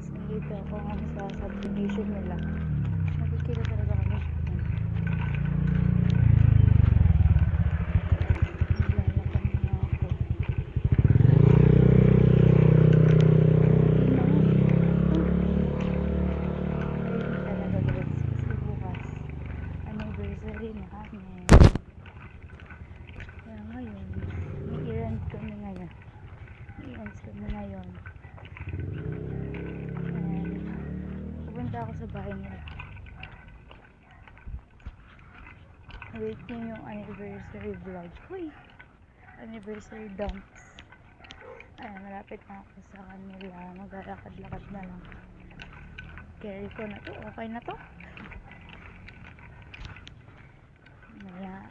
guys, nandito ako ngayon sa subdivision nila. Nakikita talaga kami. Naglalakad na ako. Ayun talaga guys, kasi bukas anniversary na amin. Kaya ngayon, may errands kami ngayon. Pupunta ako sa bahay nila. Wait nyo yung anniversary vlog. Uy! Anniversary dumps. Ayan, malapit na ako sa kanila. Maglalakad-lakad na lang. Carry ko na to. Okay na to. Maya.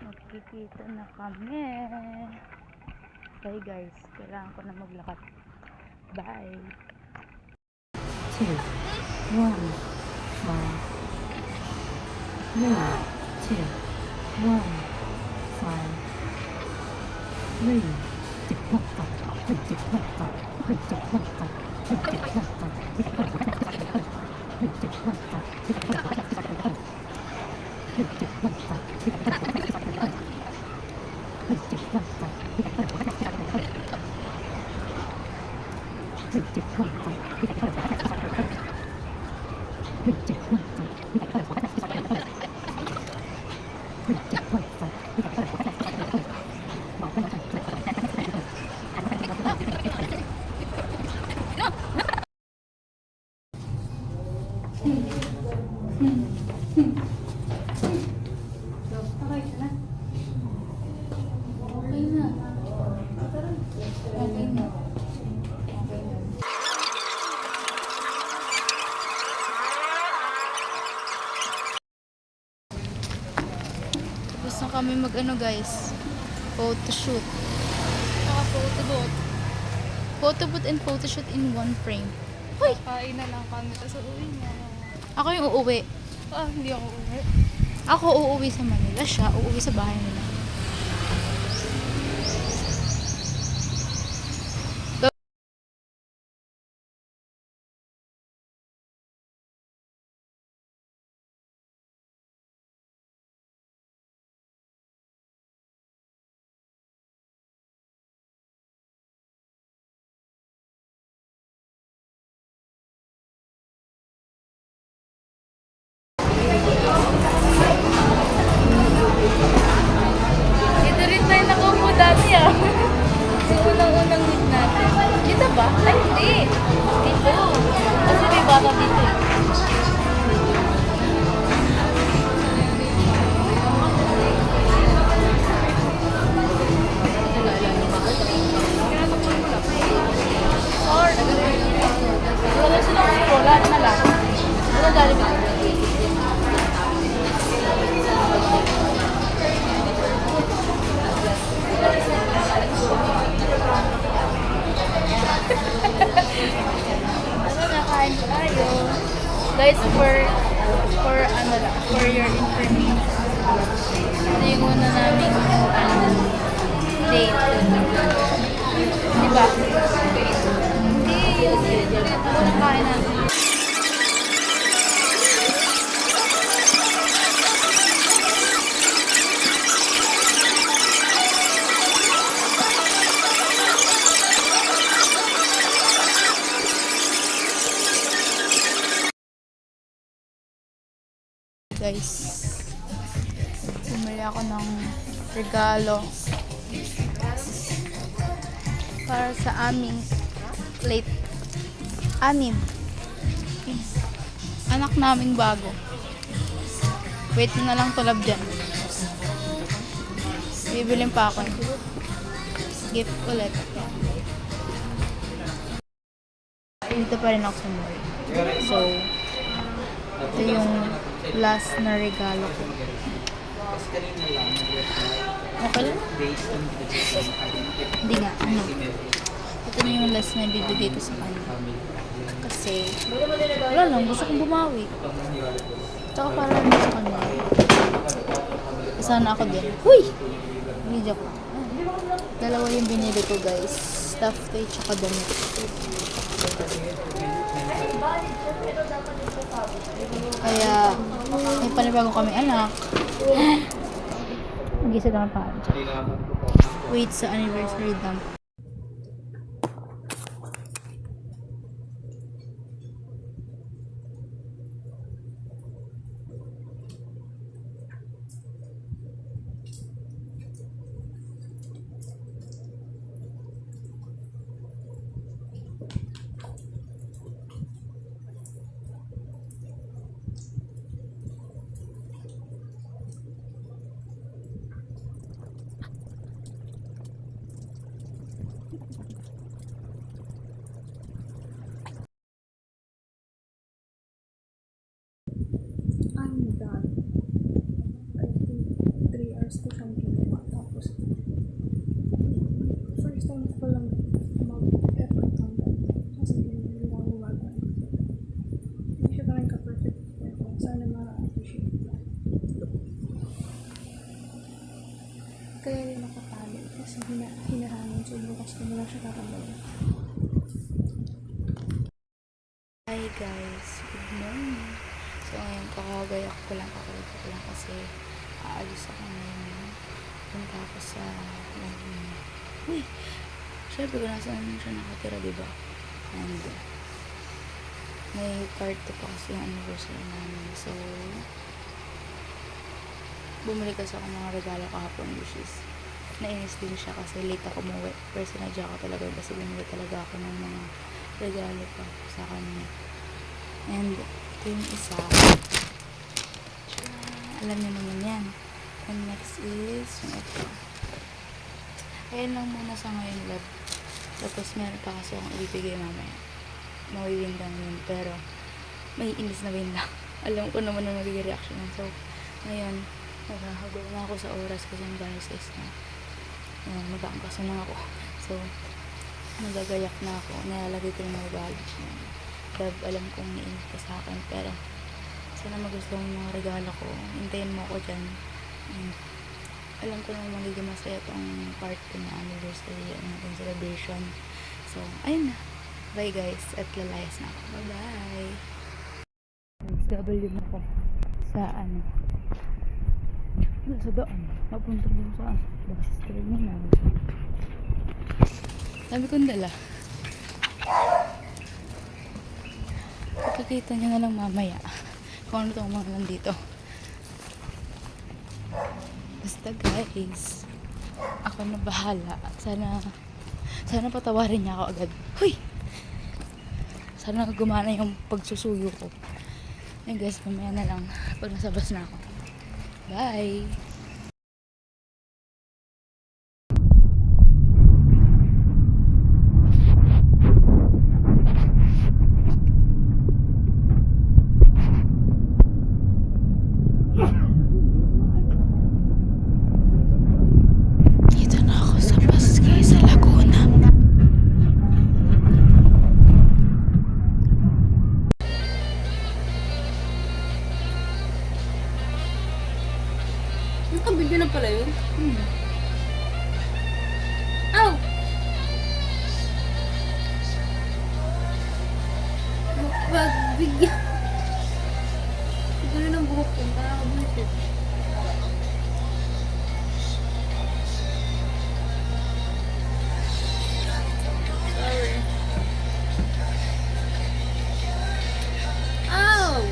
Magkikita na kami. Okay guys, kailangan ko na maglakad. Bye! 2, 1, 5, 3, 2, 1, 5, 3, 직박각, 직박각, 직박각, 직박각, Tapos na kami mag-ano guys, photoshoot. Photobooth and photoshoot in one frame. Hoy! Kain na lang kami, tapos uuwi na. Ako yung uuwi. Hindi ako uuwi. Ako uuwi sa Manila, siya uuwi sa bahay nila. Dito rin tayo nakaupo dati Sa unang-unang meet natin. Dito ba? Ay, hindi. Dito. Kasi may bata dito Or, wala sila kasi wala na lang. Wala dali ba? Nakain tayo. Guys, for ano lang, for your information. Ito yung una namin date. Diba? Hindi. Ako nakain natin. Guys, bumili ako ng regalo para sa aming late anak naming bago. Wait na lang tulab dyan. Bibilin pa ako gift ulit. Dito pa rin ako sa mall. So ito yung last na regalo ko. Okay lang? Hindi nga, ano. Ito na yung last na bibigay ko sa kanya. Kasi, wala lang, gusto kong bumawi. Tsaka para naman sa kanya. Sana ako din. Huy! Video ko. Dalawa yung binili ko guys. stuff tayo tsaka damit. Kaya, may panibago kami anak. Mag-isa lang pa. Wait sa anniversary dump. I'm done. I think 3 hours ko siyang ginawa. Tapos, first time ko lang mag-effort ng ganito. Kasi hindi lang gumagana. Hindi siya talagang ka-perfect. Pero sana ma-appreciate ko. Kaya rin nakatali. Kasi hinahangin. So, bukas ko na lang siya tatanggalin. Hi guys, good morning. So ngayon kakagayak ko lang kasi aalis ako ngayon. Punta ako sa uy, syempre kung nasaan siya nakatira, diba? And may party pa kasi yung anniversary namin. So bumili kasi ako ng mga regalo kahapon, which is nainis din siya kasi late ako umuwi. Pero sinadya ko talaga kasi bumili talaga ako ng mga regalo pa sa kanya. And ito yung isa. Alam niyo naman yan. And next is yung ito. Ayan lang muna sa ngayon, love. Tapos meron pa kasi akong ibibigay mamaya. Mawiwindang yun. Pero may inis na windang. Alam ko naman na magiging reaction yan. So ngayon, naghahabol na ako sa oras kasi ang dami sa na. Ayan, mag-aangkas na ako. So nagagayak na ako. Nalalagay ko yung mga regalo. Love, alam kong niinit ka sa akin. Pero sana magustuhan mo mga regalo ko. Hintayin mo ako dyan. Alam ko naman magiging masaya itong part ko na anniversary ang ating celebration. So, ayun na. Bye guys. At lalayas na ako. Bye-bye. W na ako sa sa daan. Mapunta din sa bus terminal. Sabi kong dala. Kakita nyo na lang mamaya kung ano itong mga nandito. Basta guys, ako na bahala. Sana patawarin niya ako agad. Huy! Sana gumana yung pagsusuyo ko. Ayun guys, mamaya na lang pag nasa bus na ako. Bye! Dito na ako sa bus guys, sa Laguna. Nakabigyan na pala yun? Ow! Pagbigyan. Siguro ng buhok ko. Nakakabulit. Sorry. Ow!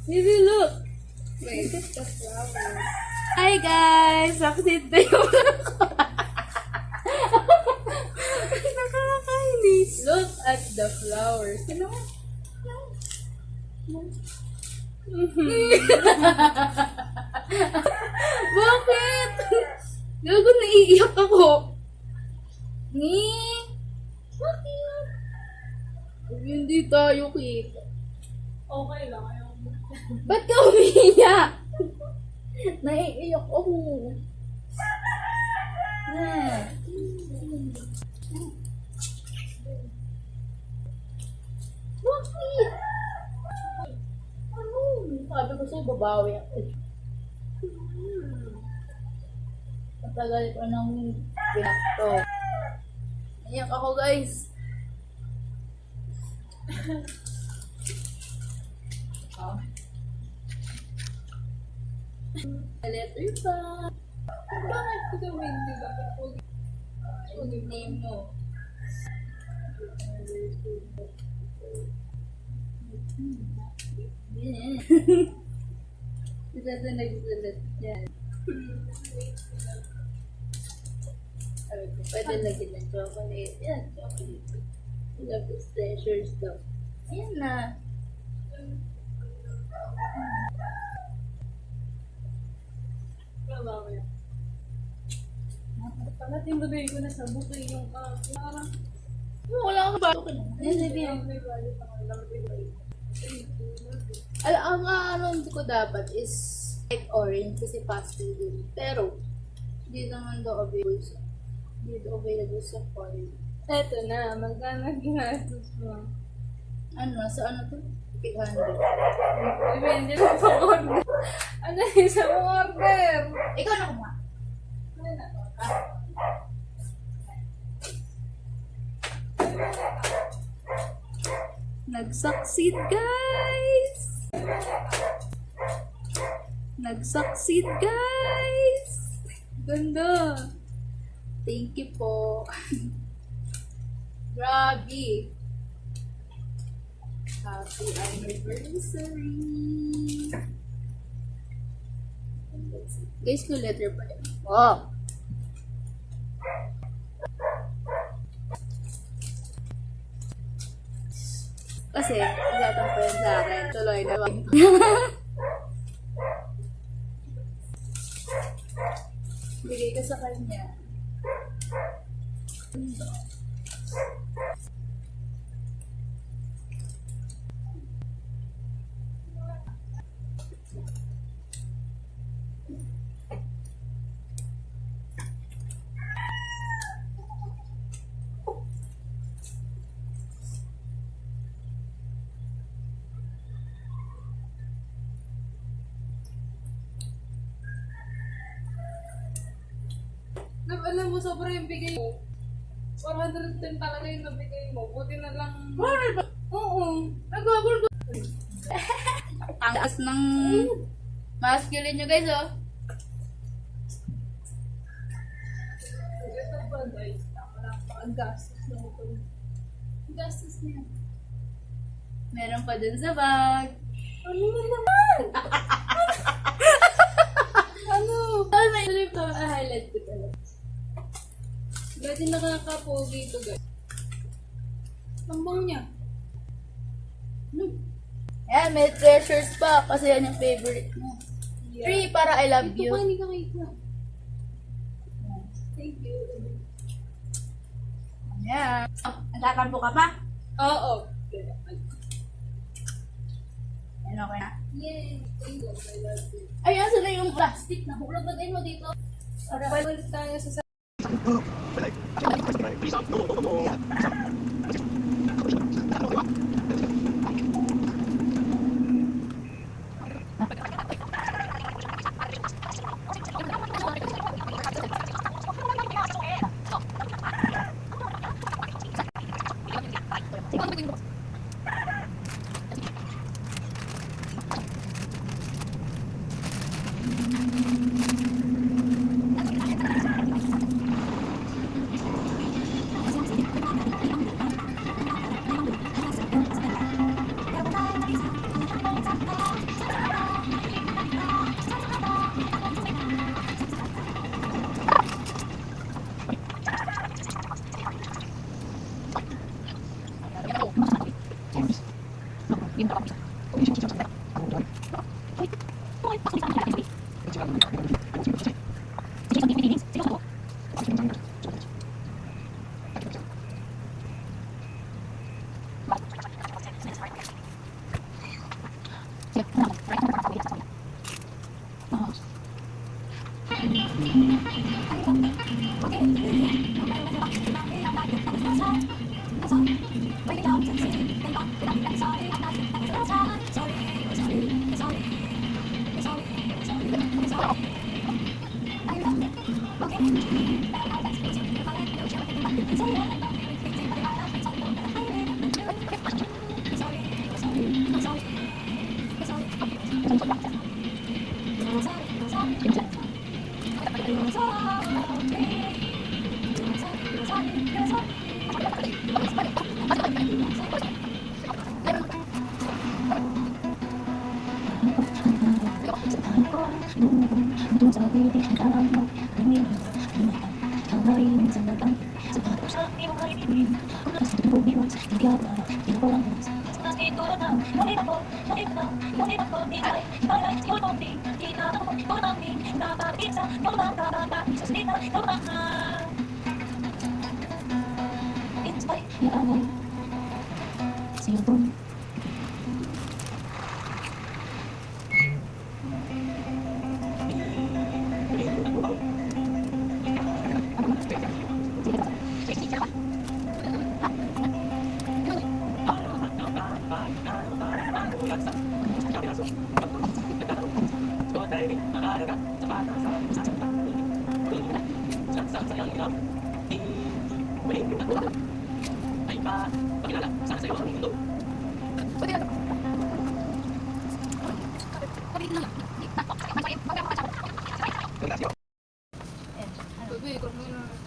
Baby, look. Wait, that's the flower. Hi guys! Succeed na yung nakakainis. Look at the flowers. You know? Bakit? Gago, naiiyak ako. Ni? Bakit? Hindi tayo kita. Okay lang. Ayaw mo. Ba't ka umiiyak? Naiiyak ako. Na. Bakit? Ano? Sabi ko sa'yo, babawi ako. Matagal ko nang binakto. Naiyak ako, guys. Letter pa. Bakit ko gawin? Di ba? Yung name mo. Isa sa nagsulat dyan. Sabi ko, pwede lagyan ng chocolate. Yan, chocolate. Love is treasures daw. Ayan na. Bakit? Pala tinulay ko na sa bukay yung parang Wala akong bago ka na. Ayan, sabi yan. may value pa nga lang bigay. Ang ano ko dapat is like orange kasi pastel din. Pero, hindi naman daw available sa foil. Eto na, magkano ginastos mo? Ano, sa ano to? 800. Depende na sa order. Ano yung sa order? Ikaw na kuma. Ano na to? Nag-succeed, guys! Nag-succeed, guys! Ganda! Thank you po. Grabe! Happy anniversary! Guys, no letter pa yan. Wow! Kasi, ilatang pa yan sa akin. Tuloy na lang. Bigay ko sa kanya. Alam mo, sobra yung bigay mo. 410 talaga yung nabigay mo. Buti na lang. Oo. Nagagol ko. Ang taas ng masculine nyo, guys, oh. Ito ba, guys? Ang gastos na ito. Ang gastos niya. Meron pa dun sa bag. Ano na naman? Ano? Oh, may Ito yung highlight ko talaga. Dati nakakapogi ito, guys. Ang bango niya. Ayan, may treasures pa kasi yan yung favorite mo. 3 para I love Ito you. pa, hindi ka kita. Thank you. Ayan. Nagkakampo ka pa? Oo. Ayan, okay na. Yay! Thank you. I love you. Ay, asa na yung plastic? Nahulog ba din mo dito? Para balik tayo sa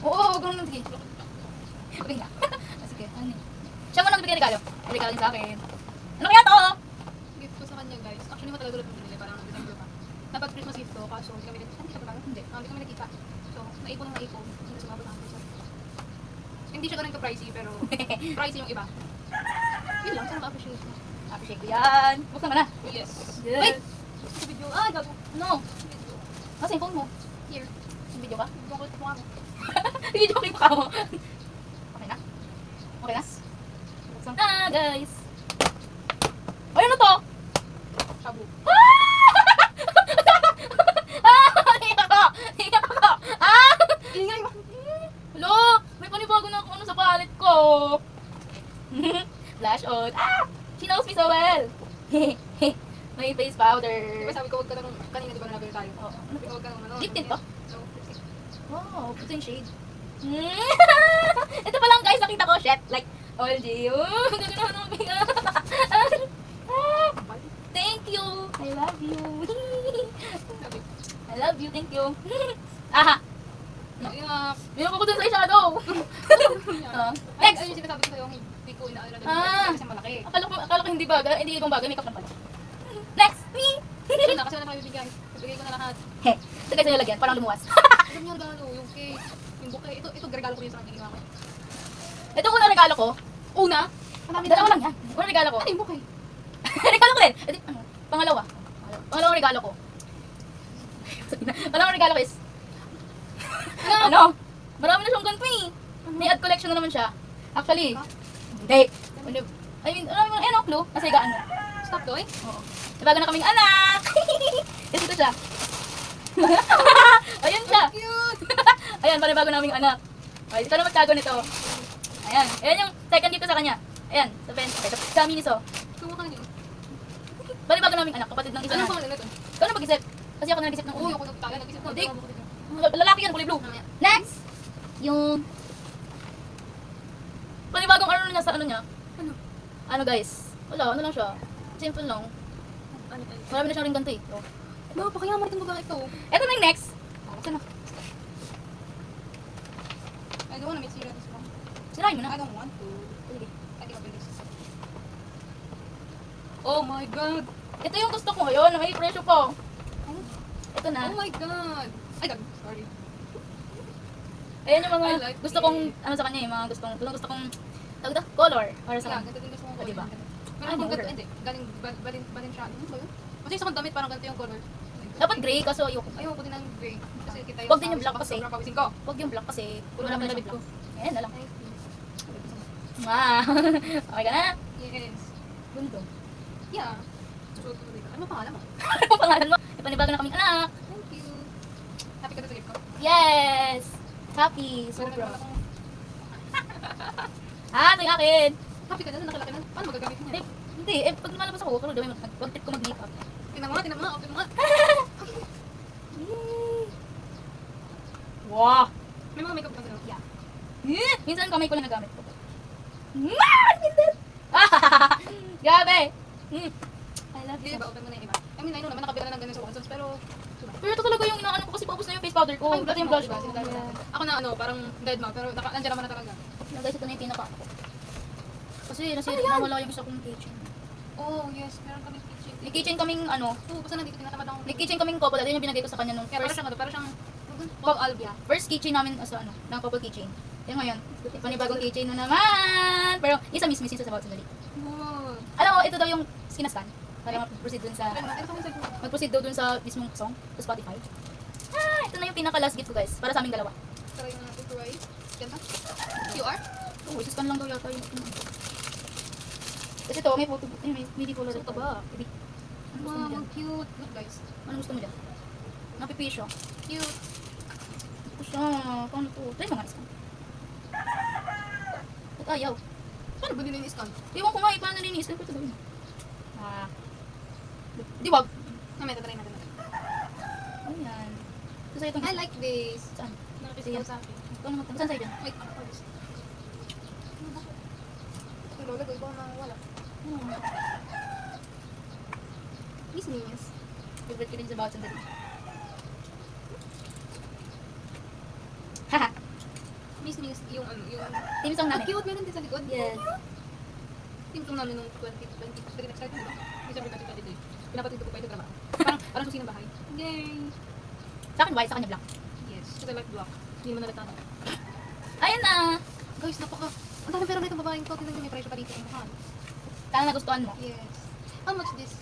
Oo, huwag mo nang sige. Okay na. Sige, ano yun? Siya mo nang bigyan regalo. Regalo niya sa akin. Ano kaya to? Gift ko sa kanya, guys. Actually, matagal ko na pinili. Parang nabigay pa. Dapat Christmas gift ko. Kaso, hindi kami hindi kami nakita. So, naipon ng naipon. Hindi sumabot ang puso. Hindi siya ganun ka-pricey, pero pricey yung iba. Yun lang, sana ka-appreciate mo. Appreciate ko yan. Buksan mo na. Yes. Yes. Wait! Sa video. Ah, gago. No. Video. Kasi yung phone mo. Here. Yung video ka? Bukod mo ako. Video clip ka mo. Okay na? Okay na? Buksan na, guys. Ay, ano to? Shabu. Iyak ako! Iyak ako! Ah! Ingay mo. Hello! May panibago na ako ano sa palit ko. Flash on. Ah! She knows me so well. May face powder. Diba sabi ko, huwag ka nang, kanina diba nalabi tayo? Oo. Huwag ka nang ano. Lip tint to? No, lipstick. Wow, puting shade. Ito pa lang guys, nakita ko. Shit, like, OLG. Oh, gaganahan ng bigat. Thank you. I love you. I love you, thank you. Aha. Yeah. Meron ko dun sa eyeshadow. Next! Next. Ayun yung sinasabi ko sa'yo, hindi ko inaalala Ah. kasi malaki. Akala ko hindi bagay, hindi ibang bagay, makeup lang pala. Next! Me! Kasi na, kasi wala pa bibigyan. Bibigay ko na lahat. He, ito guys yung lalagyan, parang lumuwas. Alam niyo regalo, yung cake, yung bouquet. Ito regalo ko yun sa kanya ginawa ko. Ito unang regalo ko. Una? Ang dami Dalawa lang yan. Unang regalo ko. Ano yung bouquet? Regalo ko din. Edi, ano? Pangalawa. Pangalawang regalo ko. Pangalawang regalo ko is, ano? Marami na siyang ganito eh. May ad collection na naman siya. Actually, hindi. I mean, alam mo, ano, clue? Nasa higaan mo. Stop toy? Oo. May bago na kaming anak! Yes, ito siya. Ayun siya. Cute! Ayan, panibago naming anak. Ay, ito na magtago nito. Ayan. Ayan yung second gift ko sa kanya. Ayan, sa pen. Okay, sa Miniso. Kumukha niyo. Panibago naming anak, kapatid ng isa Ano na. pa nila ito? Ikaw na mag-isip. Kasi ako na nag-isip ng Uy, ulo. ako nagtaga. Nag-isip ko. Dik. Dik. Lalaki yan, kulay blue. Mamaya. Next! Yung... Panibagong ano niya sa ano niya. Ano? Ano guys? Wala, ano lang siya. Simple lang. Ano? Marami na siyang ring ganito eh. Oh. No, pakiyaman itong babae ito. Ito na yung next. Saan na? I don't wanna make serious one. Sirahin mo I na. don't want to. Sige. I think I'll do this. Oh my god! Ito yung gusto ko ngayon. May presyo po. Ano? Ito na. Oh my god! Ay, gabi. Sorry. Ayan yung mga I like gusto kong, it. ano sa kanya yung mga gusto kong, tawag ito, color. Para sa Yeah, kanya. ganito din gusto ko. Ah, diba? Pero Ah, kung color. ganito, hindi. Galing Balenciaga. Ano ba yun? Kasi sa kong damit parang ganito yung color. Dapat gray, kaso ayoko. Ayoko din ng gray. Kasi kita yung Wag din yung black kasi. Sobrang pawisin ko. Huwag yung black kasi Puro malaki na lang siya black black. Ayan na lang. Thank you. Wow. Okay ka na? Yes. Gundo. Yeah. Susunod ko dito. Ano pangalan mo? Ano pangalan mo? May panibago na kaming anak. Thank you. Happy ka na sa gift ko. Yes! Happy. Sobra. Ah, ito yung akin. Happy ka na, nakalaki na. Paano magagamit niya? Hindi, pag lumalabas ako, pero gawin mag-trip ko mag-makeup. Tinan mo nga, tinan mo nga, tinan mo nga. Wow! May mga makeup ka na. Yeah. Minsan kamay ko lang nagamit ko. Hindi! Grabe! I love Hindi you. ba, open mo na yung iba. I mean, I know naman nakabila na ng ganun sa Watsons, pero... Pero ito talaga yung inaano ko kasi paubos na yung face powder ko. Ay, Dati yung blush ko. diba? Ako na ano, parang dead ma, pero nandiyan naman na talaga. Guys, ito na yung pinaka ko. Kasi nawala yung isa kong kitchen. Oh, yes, meron kaming kitchen. May kitchen kaming ano, Oo, basta nandito tinatamad ako. may kitchen kaming couple. Dati yung binagay ko sa kanya nung Kaya parang first, siyang ano, parang siyang... Pop Albia. first kitchen namin sa ano, ng couple kitchen. Yung ngayon, panibagong kitchen na naman. Pero isa miss sa bawat sandali. Wow. Alam mo, ito daw yung sinastan. Para mag-proceed dun sa, Ano sa mga sa'yo? mag-proceed daw dun sa mismong song, sa Spotify. Ah, ito na yung pinaka last gift ko guys, para sa aming dalawa. Try mo natin to right. Ganda. QR? Oh, isascan lang daw yata yung kasi ito, may photo, may di photo ka ba? Hindi. Ano gusto mo Wow, dyan? cute. Look guys. Ano gusto mo dyan? Napipisyo. Cute. Ito siya, paano to? Try mo nga iscan. Ba't ayaw? Paano ba nilinis ka? Iwan ko nga, paano nilinis ko ito gawin? Ah. Di wag. Mamaya, tatry natin. Ayan. Ito sa'yo itong I like this. Saan? Nakapisigaw sa akin. Ito naman. Saan sa'yo dyan? Wait, ano this? Ang lola ko, ikaw na wala. Miss Miss. Favorite ko din sa bawat sandali. Haha. Miss Miss, yung ano, yung... Team song Ang namin. cute, meron din sa likod. Yes. Team song namin nung 2020. Kasi excited diba? December 2023. Pinapatid ko pa ito trabaho. Parang susi ng bahay. Yay! Sa akin white, sa kanya black. Yes, kasi I like black. Hindi mo nalatata. Ayun na. Guys, napaka... Ang daming pera na itong babaeng ko. Tingnan niyo may presyo pa dito. Ang mahal. Sana nagustuhan mo. Yes. How much this?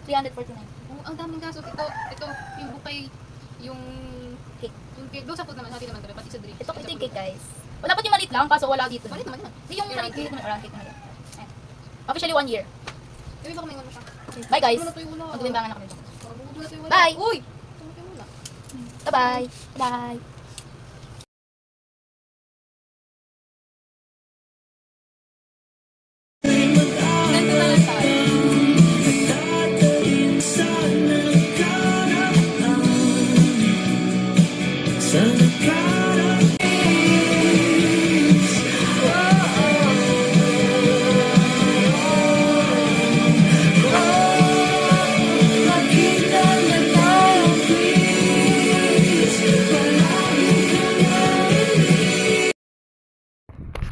349. Oh, ang daming gaso. Ito, yung bouquet, yung Cake. yung cake. Doon sa food naman, hati naman kami, pati sa drink. Ito yung cake guys. Wala pa yung maliit lang, kaso wala dito. Malit naman yan. Hindi yung maliit cake naman. Round cake naman. Ayan. Officially 1 year. Yung iba kung may ano siya. Bye guys. Ano na to yung una? Magbibimbangan na kami. Magbubudlo na to yung una. Bye! Uy! Ano to yung una? Bye-bye. Bye. Ganito na lang tayo.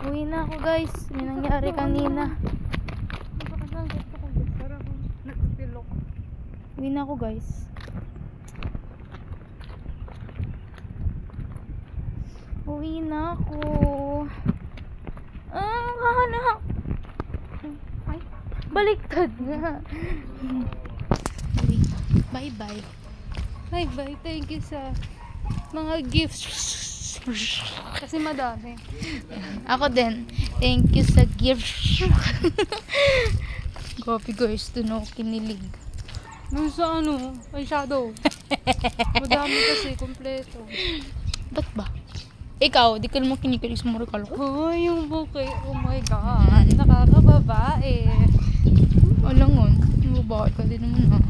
Uwi na ako guys. May nangyari kanina. Uwi na ako guys. Uwi na ako. Hanap. Ay, baliktad nga. Bye bye. Bye bye. Thank you sa mga gifts. Kasi madami. Ako din. Thank you sa gift. Copy guys, doon ako kinilig. Nung sa ano, eyeshadow. Madami kasi, kompleto. Ba't ba? Ikaw, di ka naman kinikilig sa Morikal ko. Oh, yung bouquet. Oh my God. Nakakababae. Alangon, babae ka din naman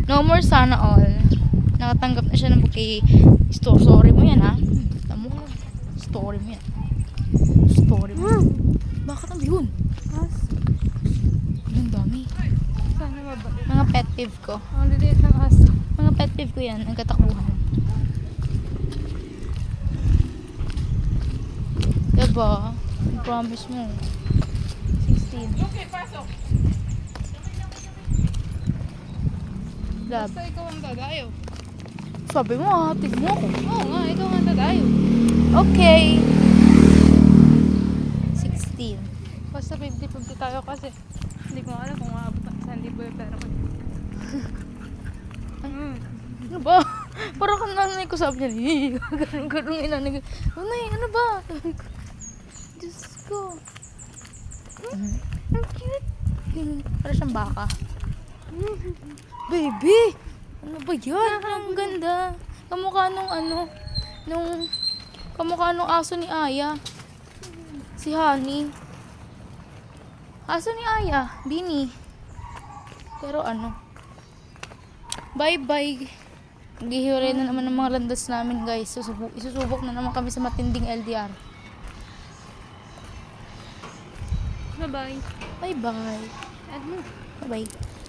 No more sana all. Nakatanggap na siya ng bouquet. Story mo yan ha. Tamo ka. Story mo yan. Story mo. Bakit ang yun? Ang dami. Sana mabait. Mga pet peeve ko. Ang liliit ng aso. Mga pet peeve ko yan. Ang katakbuhan. Diba? Promise mo. 16. Okay, pasok. Love. Basta ikaw ang dadayo. Sabi mo ha, tig mo ako. Oo nga, ikaw ang dadayo. Okay. 16. Basta 50-50 tayo kasi hindi ko alam kung maabot ang 1,000 yung pera ko. Ano ba? Parang kang nanay ko sabi niya, ganun yung nanay ko. Nanay, ano ba? Sabi ko, Diyos ko. Ang cute. Parang siyang baka. Baby! Ano ba yan? Ang ganda. Kamukha kamukha nung aso ni Aya. Si Honey. Aso ni Aya, Bini. Pero bye-bye. Gihiwalay na naman ng mga landas namin, guys. Isusubok na naman kami sa matinding LDR. Bye-bye. Bye-bye. Add mo. Bye-bye.